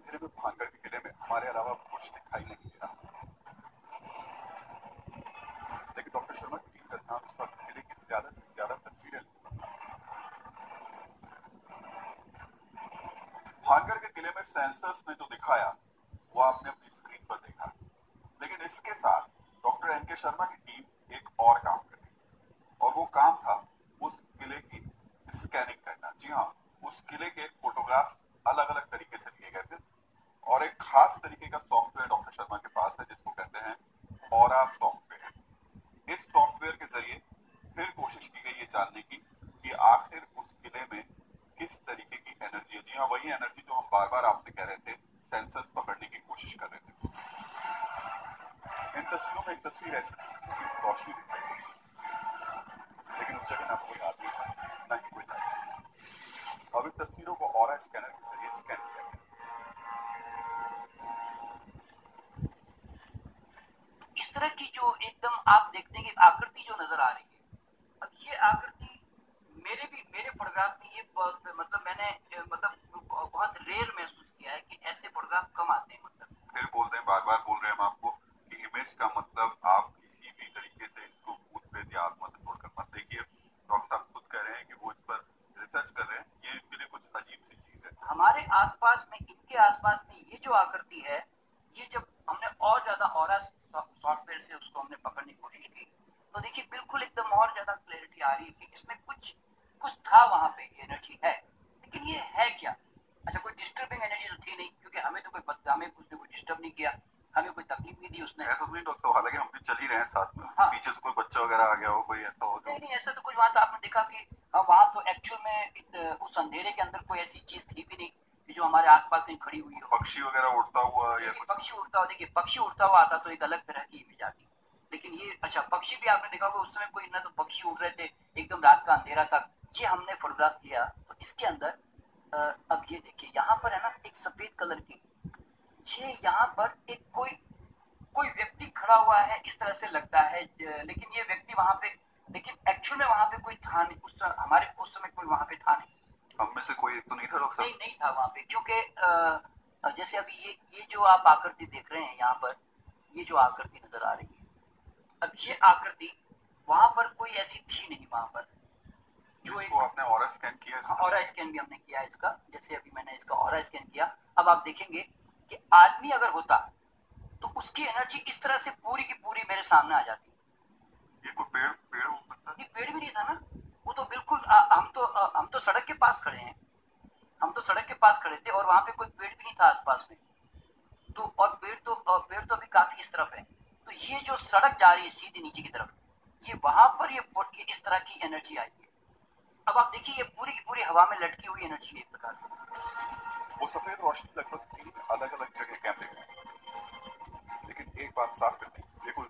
अंधेरे में भानगढ़ के किले में हमारे अलावा कुछ दिखाई नहीं दे रहा। लेकिन डॉक्टर शर्मा की टीम का ध्यान उस वक्त किले की ज्यादा से ज्यादा तस्वीरें लेने पर था। भानगढ़ के किले में सेंसर्स ने जो दिखाया वो आपने अपनी स्क्रीन पर देखा, लेकिन इसके साथ डॉक्टर एन के शर्मा की टीम एक और काम कर रही थी, और वो काम था उस किले की स्कैनिंग करना। जी हाँ, उस किले के फोटोग्राफ्स अलग अलग तरीके से लिए गए थे, और एक खास तरीके का सॉफ्टवेयर डॉक्टर शर्मा के पास है जिसको कहते हैं ऑरा सॉफ्टवेयर। इस सॉफ्टवेयर के जरिए फिर कोशिश की गई ये जानने की कि आखिर उस किले में किस तरीके की एनर्जी है। जी हाँ, वही एनर्जी जो हम बार बार आपसे कह रहे थे, सेंसर्स पकड़ने की कोशिश कर रहे थे। इन तस्वीरों में एक तस्वीर ऐसी थी जिसमें रोशनी दिखाई पड़ी, लेकिन उस जगह ना तो कोई आदमी था, ना ही कोई लाइट। अब इन तस्वीरों को ऑरा स्कैनर के जरिए स्कैन किया गया। इस तरह की जो एकदम आप देखते हैं कि आकृति जो नजर आ रही है, अब ये आकृति मेरे फोटोग्राफ में ये मतलब मैंने मतलब बहुत रेयर महसूस किया है कि ऐसे फोटोग्राफ कम आते हैं। मतलब फिर बोल रहे हैं, बार बार बोल रहे हैं हम आपको कि इमेज का मतलब आप किसी भी तरीके से इसको भूत प्रेत या आत्मा से जोड़कर मत देखिए। डॉक्टर साहब खुद कह रहे हैं कि वो इस पर रिसर्च कर रहे हैं, ये इनके लिए कुछ अजीब सी चीज है। हमारे आसपास में, इनके आसपास में ये जो आकृति है, ये जब हमने और ज्यादा ऑरा सॉफ्टवेयर से उसको हमने पकड़ने की कोशिश की, तो देखिए बिल्कुल एकदम और ज्यादा क्लैरिटी आ रही है कि इसमें कुछ कुछ था, वहां पे एनर्जी है, लेकिन ये है क्या? अच्छा, कोई डिस्टर्बिंग एनर्जी तो थी नहीं, क्योंकि हमें तो हमें उसने कोई डिस्टर्ब नहीं किया, हमें कोई तकलीफ नहीं दी उसने। ऐसा नहीं डॉक्टर साहब, हालांकि हम भी चल ही रहे हैं साथ में, हाँ, पीछे से कोई बच्चा वगैरह आ गया हो, कोई ऐसा हो नहीं जो। नहीं, ऐसा तो कुछ वहां तो आपने देखा कि वहां तो एक्चुअल में उस अंधेरे के अंदर कोई ऐसी चीज थी भी नहीं कि जो हमारे आसपास कहीं खड़ी हुई हो। पक्षी वगैरह उड़ता हुआ या कुछ? पक्षी उड़ता हुआ, देखिए पक्षी उड़ता हुआ आता तो एक अलग तरह की इमेज आती, लेकिन ये अच्छा पक्षी भी आपने देखा होगा उस समय कोई ना, तो पक्षी उड़ रहे थे एकदम रात का अंधेरा तक। ये हमने फोटोग्राफ किया तो इसके अंदर अब ये देखिए यहाँ पर है ना एक सफेद कलर की, ये यहाँ पर एक कोई कोई व्यक्ति खड़ा हुआ है इस तरह से लगता है, लेकिन ये व्यक्ति वहां पे, लेकिन एक्चुअल में वहां पे कोई था नहीं उस समय, हमारे उस समय कोई वहां पे था नहीं। हम में से कोई एक तो नहीं था डॉक्टर साहब? नहीं था वहां पे, क्योंकि जैसे अभी ये जो आप आकृति देख रहे हैं यहाँ पर, ये जो आकृति नजर आ रही है, अब ये आकृति वहां पर कोई ऐसी थी नहीं वहां पर जो एक। आपने ऑरा स्कैन किया इसका? ऑरा स्कैन भी हमने किया इसका, जैसे अभी मैंने इसका ऑरा स्कैन किया। अब आप देखेंगे कि आदमी अगर होता तो उसकी एनर्जी इस तरह से पूरी की पूरी मेरे सामने आ जाती। ये कोई पेड़ पेड़ हो सकता है? ये पेड़ भी नहीं था ना, वो तो बिल्कुल हम तो सड़क के पास खड़े हैं, हम तो सड़क के पास खड़े थे और वहां पे कोई पेड़ भी नहीं था आसपास में। तो और पेड़ तो अभी काफी इस तरफ है, तो ये जो सड़क जा रही है सीधी नीचे की तरफ, ये वहां पर ये इस तरह की एनर्जी आई है। अब आप देखिए ये पूरी की पूरी हवा में लटकी हुई एनर्जी है एक प्रकार से। वो सफेद रोशनी लगभग 3 अलग अलग जगह कैमरे में, लेकिन एक बात साफ करती, ये कोई